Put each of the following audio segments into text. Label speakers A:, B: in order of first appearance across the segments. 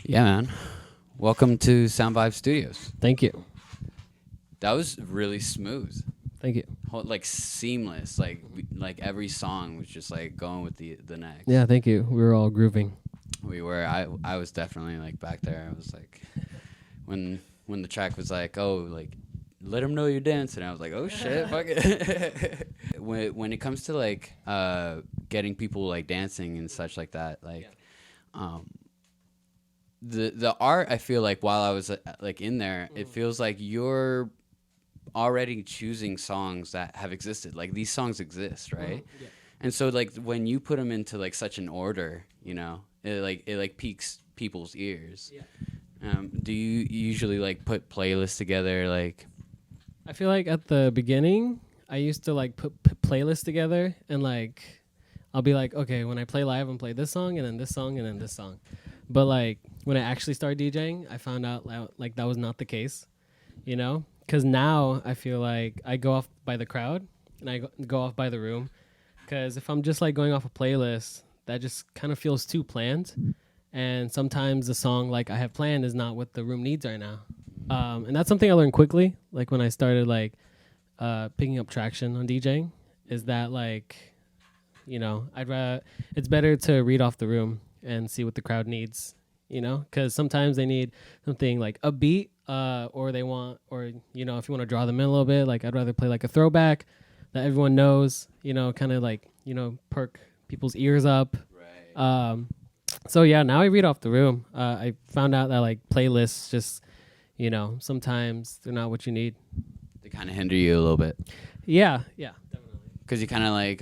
A: Yeah, man. Welcome to SoundVibe Studios.
B: Thank you.
A: That was really smooth.
B: Thank you.
A: Like seamless. Like every song was just like going with the next.
B: Yeah, thank you. We were all grooving.
A: We were. I was definitely like back there. I was like, when the track was like, oh, like let them know you're dancing. I was like, oh shit, fuck it. when it comes to like getting people like dancing and such like that, like, the art, I feel like while I was like in there, it feels like you're already choosing songs that have existed. Like these songs exist, right? Yeah. And so like when you put them into like such an order, you know, it piques people's ears. Yeah. Do you usually like put playlists together? Like,
B: I feel like at the beginning, I used to like put playlists together and like I'll be like, okay, when I play live, I'm play this song and then this song and then this song. But like when I actually started DJing, I found out like that was not the case, you know? Because now I feel like I go off by the crowd and I go off by the room. Because if I'm just like going off a playlist, that just kind of feels too planned. And sometimes the song like I have planned is not what the room needs right now. And that's something I learned quickly. Like when I started like picking up traction on DJing, is that like, you know, it's better to read off the room and see what the crowd needs, you know, because sometimes they need something like upbeat, or they want, or, you know, if you want to draw them in a little bit, like I'd rather play like a throwback that everyone knows, you know, kind of like, you know, perk people's ears up. Right. So yeah, now I read off the room. I found out that like playlists just, you know, sometimes they're not what you need.
A: They kind of hinder you a little bit.
B: Yeah, definitely.
A: Because you kind of like,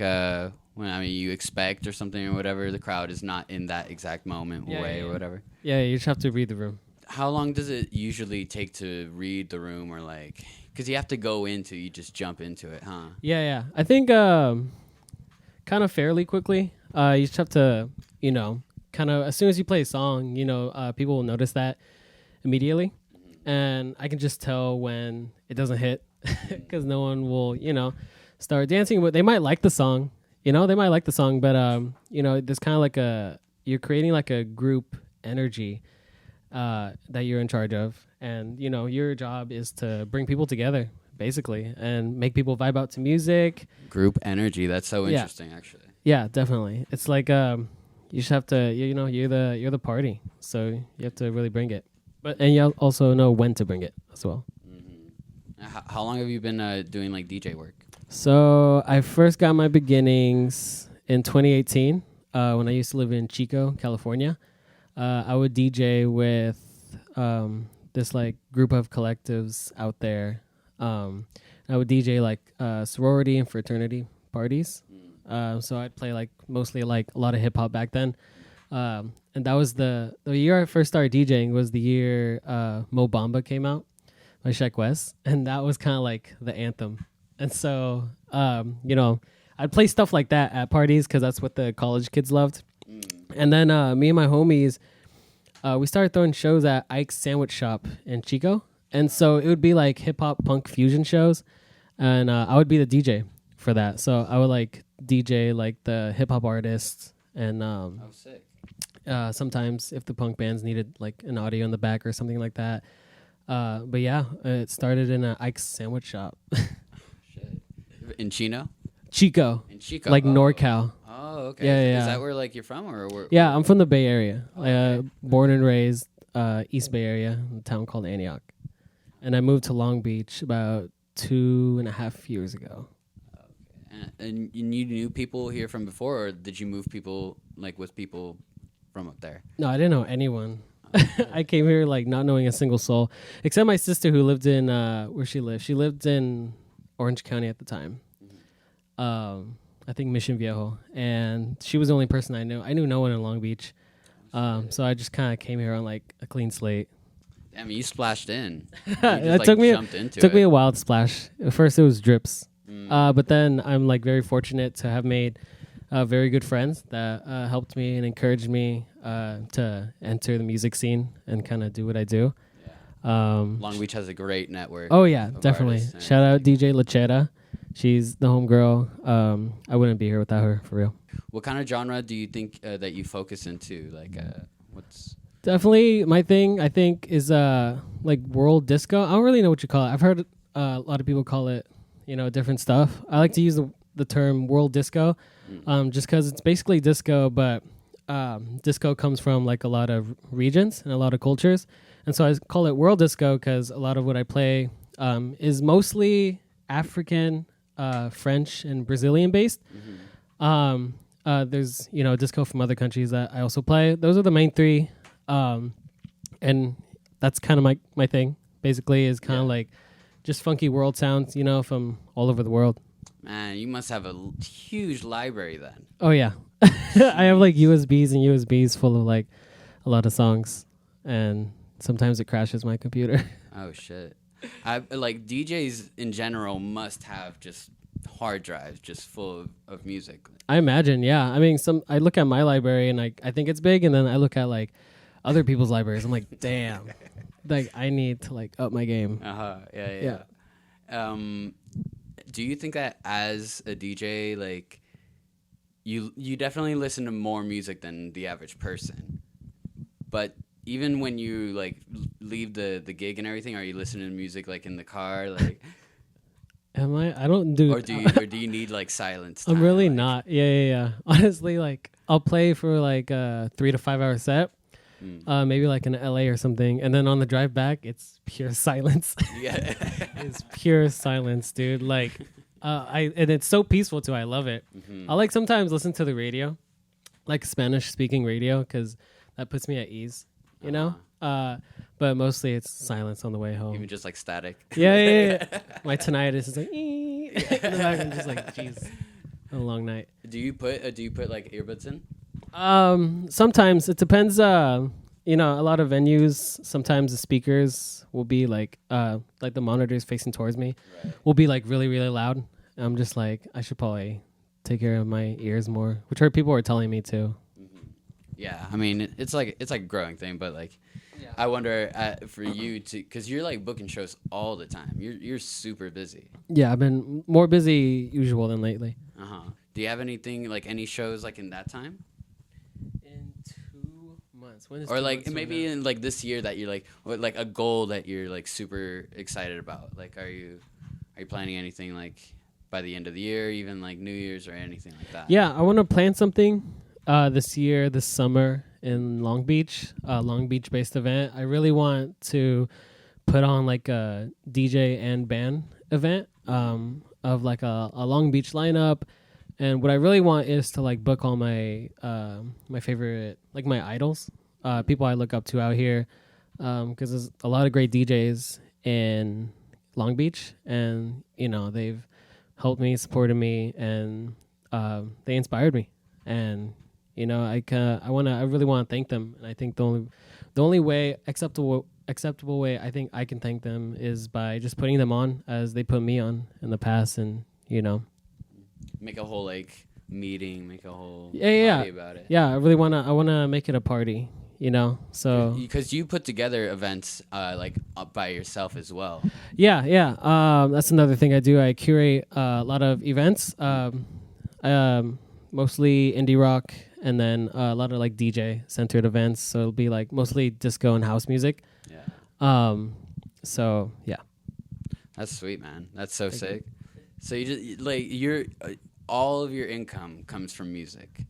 A: you expect or something or whatever, the crowd is not in that exact moment or whatever. Yeah,
B: you just have to read the room.
A: How long does it usually take to read the room, or like, because you have to go into, you just jump into it, huh?
B: Yeah. I think kind of fairly quickly. You just have to, you know, kind of as soon as you play a song, you know, people will notice that immediately. Mm-hmm. And I can just tell when it doesn't hit because no one will, you know, start dancing. But they might like the song. You know, they might like the song, but, you know, there's kind of like you're creating like a group energy that you're in charge of. And, you know, your job is to bring people together, basically, and make people vibe out to music.
A: Group energy. That's so interesting, actually.
B: Yeah, definitely. It's like you just have to, you know, you're the party. So you have to really bring it. And you also know when to bring it as well.
A: Mm-hmm. How long have you been doing, like, DJ work?
B: So I first got my beginnings in 2018 when I used to live in Chico, California. I would DJ with this like group of collectives out there. I would DJ like sorority and fraternity parties. So I'd play like mostly like a lot of hip hop back then. And that was the year I first started DJing was the year Mo Bamba came out by Sheck West, and that was kind of like the anthem. And so, you know, I'd play stuff like that at parties because that's what the college kids loved. And then me and my homies, we started throwing shows at Ike's Sandwich Shop in Chico. And so it would be like hip-hop punk fusion shows. And I would be the DJ for that. So I would like DJ like the hip-hop artists. And
A: sick.
B: Sometimes if the punk bands needed like an audio in the back or something like that. But yeah, it started in Ike's Sandwich Shop.
A: In Chino?
B: Chico.
A: In Chico.
B: Like NorCal.
A: Oh, okay.
B: Yeah.
A: Is that where like you're from, or where?
B: Yeah, I'm from the Bay Area. Okay. Born and raised East Bay Area, a town called Antioch. And I moved to Long Beach about 2.5 years ago.
A: Okay. And you knew people here from before, or did you move people like with people from up there?
B: No, I didn't know anyone. I came here like not knowing a single soul, except my sister who lived in where she lived. She lived in Orange County at the time. I think Mission Viejo, and she was the only person I knew. I knew no one in Long Beach, so I just kind of came here on like a clean slate.
A: I mean, you splashed in. You
B: just, it took me a while to splash. At first, it was drips, but then I'm like very fortunate to have made very good friends that helped me and encouraged me to enter the music scene and kind of do what I do.
A: Long Beach has a great network.
B: Oh yeah, definitely. Shout out DJ Lachetta. She's the homegirl. I wouldn't be here without her, for real.
A: What kind of genre do you think that you focus into? Like,
B: Definitely my thing, I think, is like world disco. I don't really know what you call it. I've heard a lot of people call it, different stuff. I like to use the term world disco, just because it's basically disco, but disco comes from like a lot of regions and a lot of cultures. And so I call it world disco because a lot of what I play is mostly African, French, and Brazilian based. There's, disco from other countries that I also play. Those are the main three. And that's kind of my thing, basically, is kind of like just funky world sounds, from all over the world.
A: Man, you must have a huge library then.
B: Oh, yeah. I have like USBs and USBs full of like a lot of songs, and sometimes it crashes my computer.
A: Oh, shit. Like DJs in general must have just hard drives just full of music.
B: I imagine, yeah. I mean, I look at my library and I think it's big, and then I look at like other people's libraries. I'm like, damn, like I need to like up my game.
A: Yeah. Do you think that as a DJ, like you definitely listen to more music than the average person, but even when you like leave the gig and everything, are you listening to music like in the car, like?
B: Am I? I don't do.
A: Or do you need like silence?
B: I'm really not. Yeah. Honestly, like I'll play for like a 3 to 5 hour set, maybe like in LA or something, and then on the drive back, it's pure silence.
A: Yeah,
B: it's pure silence, dude. Like, and it's so peaceful too. I love it. I like sometimes listen to the radio, like Spanish speaking radio, because that puts me at ease. You know. But mostly it's silence on the way home.
A: Even just like static.
B: Yeah. My tinnitus is like, I'm just like, jeez, a long night.
A: Do you put like earbuds in?
B: Sometimes it depends. A lot of venues, sometimes the speakers will be like the monitors facing towards me will be like really, really loud. I'm just like, I should probably take care of my ears more, which people are telling me to.
A: Yeah, I mean, it's like a growing thing, but like, I wonder for you to, because you're like booking shows all the time. You're super busy.
B: Yeah, I've been more busy usual than lately.
A: Do you have anything like any shows like in that time?
B: In 2 months. When is
A: or like maybe in like this year that you're like, or like a goal that you're like super excited about? Like, are you planning anything like by the end of the year, even like New Year's or anything like that?
B: Yeah, I want to plan something this summer in Long Beach based event. I really want to put on like a DJ and band event of like a Long Beach lineup. And what I really want is to like book all my my favorite, like my idols, people I look up to out here, because there's a lot of great DJs in Long Beach, and they've helped me, supported me, and they inspired me. And I really want to thank them, and I think the only way acceptable way I think I can thank them is by just putting them on as they put me on in the past, and
A: make a whole like meeting, make a whole
B: party
A: about it.
B: Yeah, I really wanna make it a party, so
A: because you put together events like up by yourself as well.
B: Yeah. That's another thing I do. I curate a lot of events, mostly indie rock, and then a lot of like DJ centered events. So it'll be like mostly disco and house music. Yeah. So yeah.
A: That's sweet, man. That's so sick. So you just like all of your income comes from music.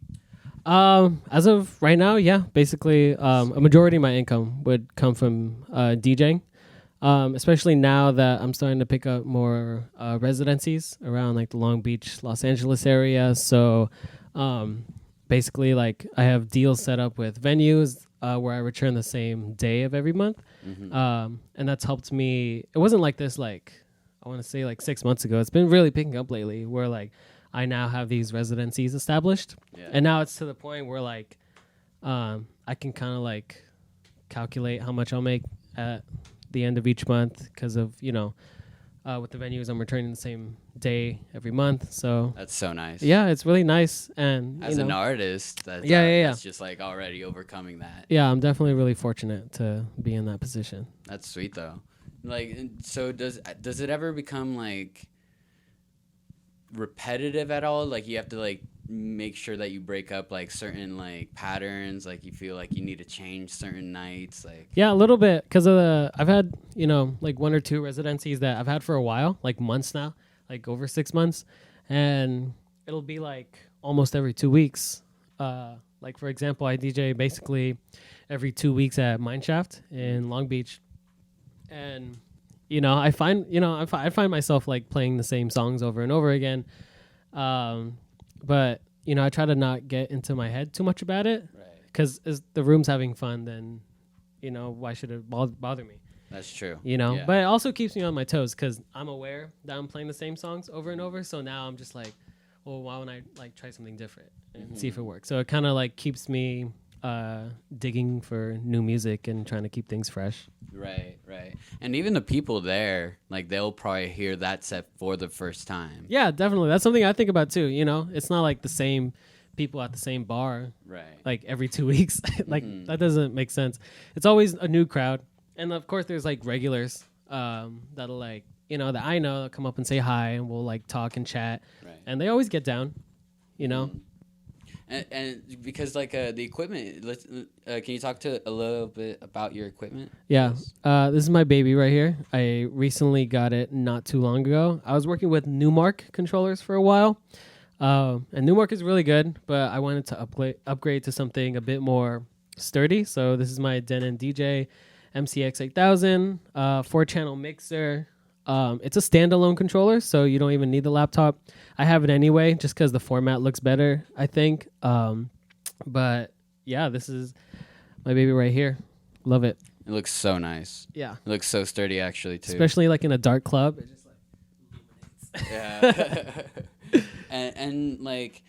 B: As of right now, yeah, basically, a majority of my income would come from DJing. Especially now that I'm starting to pick up more residencies around like the Long Beach, Los Angeles area. So basically, like I have deals set up with venues where I return the same day of every month. And that's helped me. It wasn't like this, like I want to say like 6 months ago. It's been really picking up lately where like I now have these residencies established. Yeah. And now it's to the point where like I can kind of like calculate how much I'll make at the end of each month because of with the venues I'm returning the same day every month. So
A: that's so nice.
B: Yeah, it's really nice. And
A: as an artist, that's just like already overcoming that.
B: Yeah, I'm definitely really fortunate to be in that position.
A: That's sweet though. Like, so does it ever become like repetitive at all? Like you have to like make sure that you break up like certain like patterns, like you feel like you need to change certain nights, like
B: Yeah, a little bit, because of I've had, like 1 or 2 residencies that I've had for a while, like months now, like over 6 months, and it'll be like almost every 2 weeks. Like for example, I DJ basically every 2 weeks at Mineshaft in Long Beach, and I find I find myself like playing the same songs over and over again, but I try to not get into my head too much about it, because the room's having fun, then why should it bother me?
A: That's true.
B: Yeah. But it also keeps me on my toes, because I'm aware that I'm playing the same songs over and over, so now I'm just like, well, why wouldn't I like try something different and see if it works? So it kind of like keeps me digging for new music and trying to keep things fresh. Right.
A: And even the people there, like they'll probably hear that set for the first time.
B: Yeah, definitely. That's something I think about too. It's not like the same people at the same bar, like every 2 weeks. Like that doesn't make sense. It's always a new crowd, and of course there's like regulars that'll like that I know come up and say hi, and we'll like talk and chat, and they always get down.
A: And because like the equipment, can you talk to a little bit about your equipment?
B: Yeah, this is my baby right here. I recently got it not too long ago. I was working with Newmark controllers for a while, and Newmark is really good, but I wanted to upgrade to something a bit more sturdy. So this is my Denon DJ MCX 8000, 4-channel mixer. It's a standalone controller, so you don't even need the laptop. I have it anyway, just because the format looks better, I think. But yeah, this is my baby right here. Love it.
A: It looks so nice.
B: Yeah.
A: It looks so sturdy, actually, too.
B: Especially like in a dark club. It just like
A: illuminates. Yeah. and like,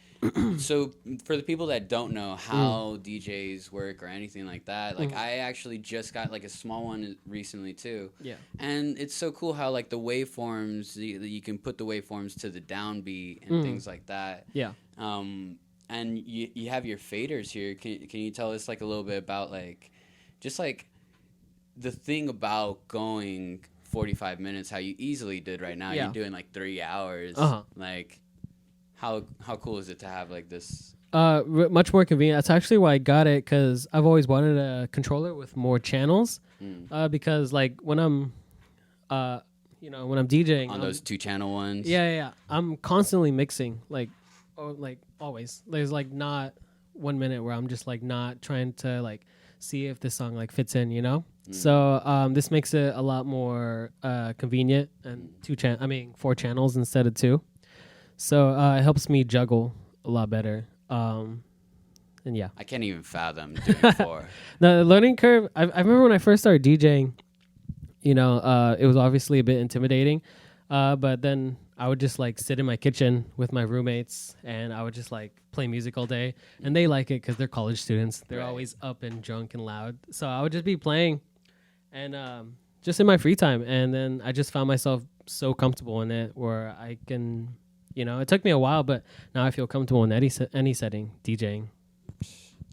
A: so for the people that don't know how DJs work or anything like that, like I actually just got like a small one recently too.
B: Yeah.
A: And it's so cool how like the waveforms, you can put the waveforms to the downbeat and things like that.
B: Yeah.
A: And you have your faders here. Can you tell us like a little bit about like, just like the thing about going 45 minutes, how you easily did right now, you're doing like 3 hours. Like, how cool is it to have like this?
B: Much more convenient. That's actually why I got it, because I've always wanted a controller with more channels. Because like when I'm when I'm DJing
A: on those 2-channel ones.
B: Yeah. I'm constantly mixing, like always. There's like not 1 minute where I'm just like not trying to like see if this song like fits in. So this makes it a lot more convenient, and 4 channels instead of 2. So it helps me juggle a lot better. And yeah,
A: I can't even fathom doing 4.
B: The learning curve. I remember when I first started DJing, it was obviously a bit intimidating, but then I would just like sit in my kitchen with my roommates, and I would just like play music all day, and they like it because they're college students. They're always up and drunk and loud, so I would just be playing, and just in my free time, and then I just found myself so comfortable in it where I can. It took me a while, but now I feel comfortable in any setting DJing.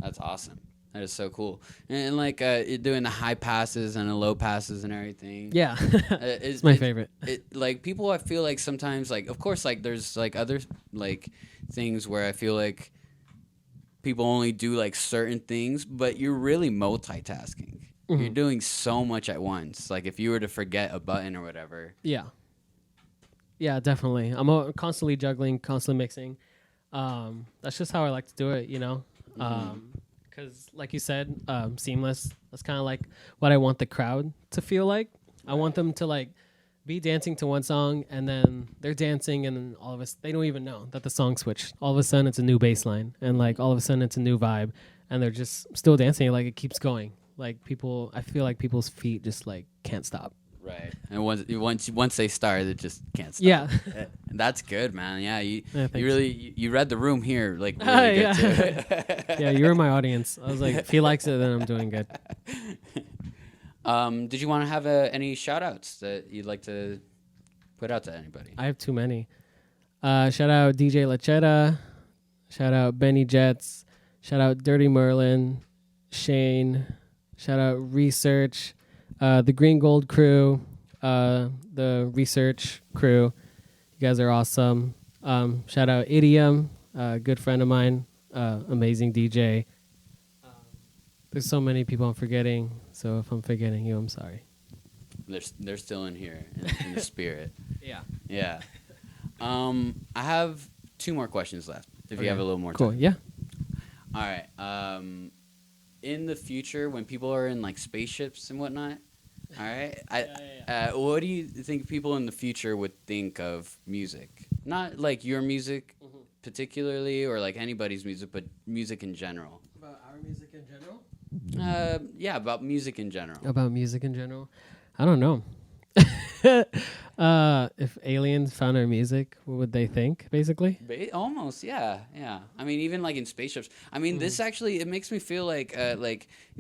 A: That's awesome. That is so cool. And like doing the high passes and the low passes and everything.
B: Yeah, it's my favorite.
A: Like people, I feel like sometimes, like of course, like there's like other like things where I feel like people only do like certain things, but you're really multitasking. You're doing so much at once. Like if you were to forget a button or whatever.
B: Yeah. Yeah, definitely. I'm constantly juggling, constantly mixing. That's just how I like to do it, because like you said, seamless. That's kind of like what I want the crowd to feel like. I want them to like be dancing to one song, and then they're dancing, and then all of us, they don't even know that the song switched. All of a sudden, it's a new bass line, and like all of a sudden, it's a new vibe, and they're just still dancing. Like it keeps going. Like I feel like people's feet just like can't stop.
A: Right, and once they start, it just can't stop.
B: Yeah,
A: that's good, man. Yeah, you really you read the room here, like really good too.
B: Yeah, you're my audience. I was like, if he likes it, then I'm doing good.
A: Did you want to have any shout outs that you'd like to put out to anybody?
B: I have too many. Shout out DJ Lachetta. Shout out Benny Jets. Shout out Dirty Merlin. Shane. Shout out Research. The Green Gold crew, the Research crew. You guys are awesome. Shout out Idiom. a good friend of mine, amazing DJ. There's so many people I'm forgetting, so if I'm forgetting you, I'm sorry.
A: They're still in here in the spirit.
B: Yeah.
A: Yeah. I have 2 more questions left. If you have a little more
B: cool.
A: time.
B: Yeah.
A: All right. In the future, when people are in like spaceships and whatnot, all right. What do you think people in the future would think of music? Not like your music particularly, or like anybody's music, but music in general.
B: About our music in general?
A: Yeah, about music in general.
B: About music in general? I don't know. If aliens found our music, what would they think, basically?
A: Almost, yeah. I mean, even like in spaceships. I mean, this actually, it makes me feel like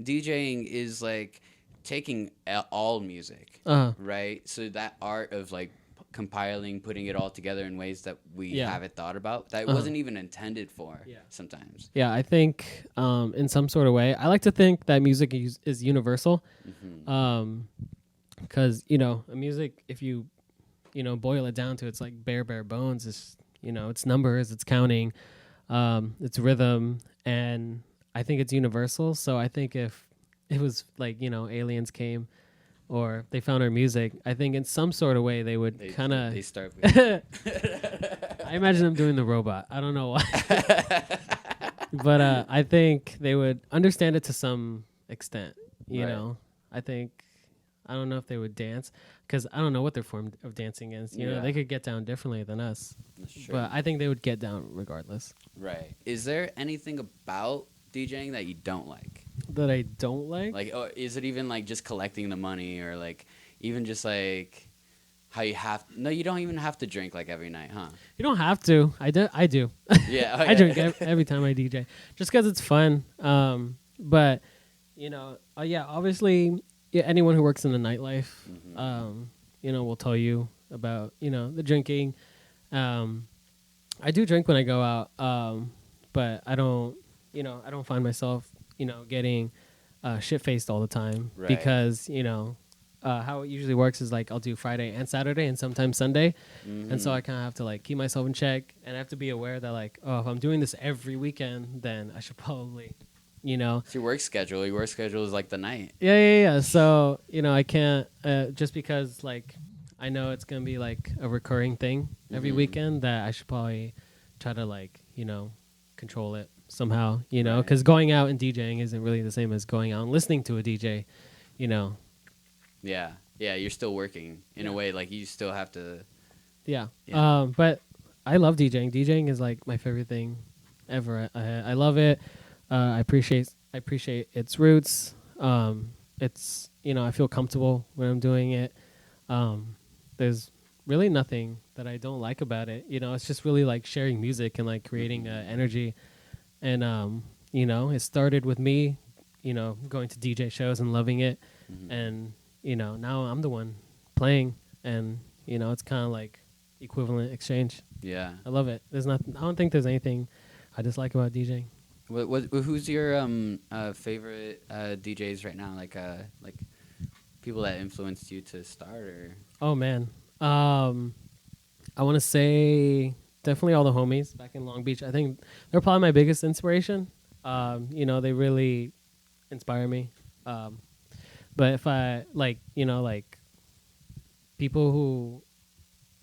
A: DJing is like taking all music, right? So that art of like compiling, putting it all together in ways that we haven't thought about, that wasn't even intended for sometimes.
B: Yeah, I think in some sort of way, I like to think that music is universal. Because, a music, if you, boil it down to its like bare bones, it's, it's numbers, it's counting, it's rhythm, and I think it's universal. So I think if it was like, aliens came or they found our music, I think in some sort of way they would kind of...
A: They start...
B: I imagine them doing the robot. I don't know why. But I think they would understand it to some extent, you know. I don't know if they would dance, because I don't know what their form of dancing is. You know, they could get down differently than us.
A: That's true.
B: But I think they would get down regardless.
A: Right. Is there anything about DJing that you don't like?
B: That I don't like?
A: Like, is it even like just collecting the money, or like even just like how you have... No, you don't even have to drink like every night, huh?
B: You don't have to. I do.
A: Yeah. Okay.
B: I drink every time I DJ, just because it's fun. But, obviously... Yeah, anyone who works in the nightlife, will tell you about, the drinking. I do drink when I go out, but I don't find myself, getting shit-faced all the time. Right. Because, how it usually works is, like, I'll do Friday and Saturday and sometimes Sunday. And so I kind of have to, like, keep myself in check. And I have to be aware that, like, if I'm doing this every weekend, then I should probably... It's
A: your work schedule. Your work schedule is like the night.
B: Yeah. So, I can't, just because, like, I know it's going to be, like, a recurring thing every weekend, that I should probably try to, like, control it somehow, because going out and DJing isn't really the same as going out and listening to a DJ,
A: Yeah, you're still working in a way, like, you still have to.
B: Yeah. But I love DJing. DJing is, like, my favorite thing ever. I love it. I appreciate its roots. It's, I feel comfortable when I'm doing it. There's really nothing that I don't like about it. It's just really like sharing music and like creating energy. And, it started with me, going to DJ shows and loving it. And, now I'm the one playing, and, it's kind of like equivalent exchange.
A: Yeah.
B: I love it. I don't think there's anything I dislike about DJing.
A: Who's your favorite DJs right now? Like people that influenced you to start, or?
B: Oh man, I want to say definitely all the homies back in Long Beach. I think they're probably my biggest inspiration. They really inspire me. But if I like people who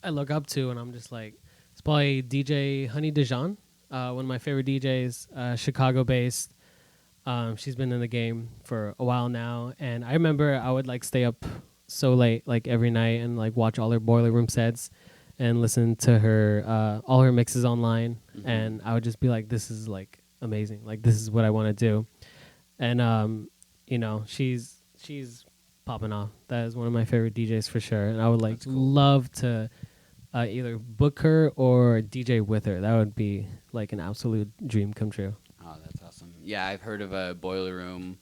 B: I look up to, and I'm just like, it's probably DJ Honey Dijon. One of my favorite DJs, Chicago-based. She's been in the game for a while now, and I remember I would like stay up so late, like every night, and like watch all her Boiler Room sets, and listen to her all her mixes online, and I would just be like, "This is like amazing! Like this is what I want to do," and she's popping off. That is one of my favorite DJs for sure, and I would like love to either book her or DJ with her. That would be like an absolute dream come true.
A: Oh, that's awesome. Yeah, I've heard of a Boiler Room.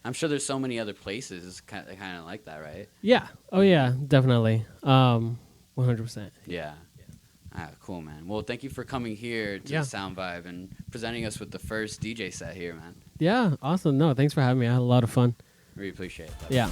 A: I'm sure there's so many other places kind of like that, right?
B: Yeah. Oh, yeah, definitely. 100%.
A: Yeah. Cool, man. Well, thank you for coming here to SoundVibe and presenting us with the first DJ set here, man.
B: Yeah, awesome. No, thanks for having me. I had a lot of fun.
A: Really appreciate it.
B: Yeah.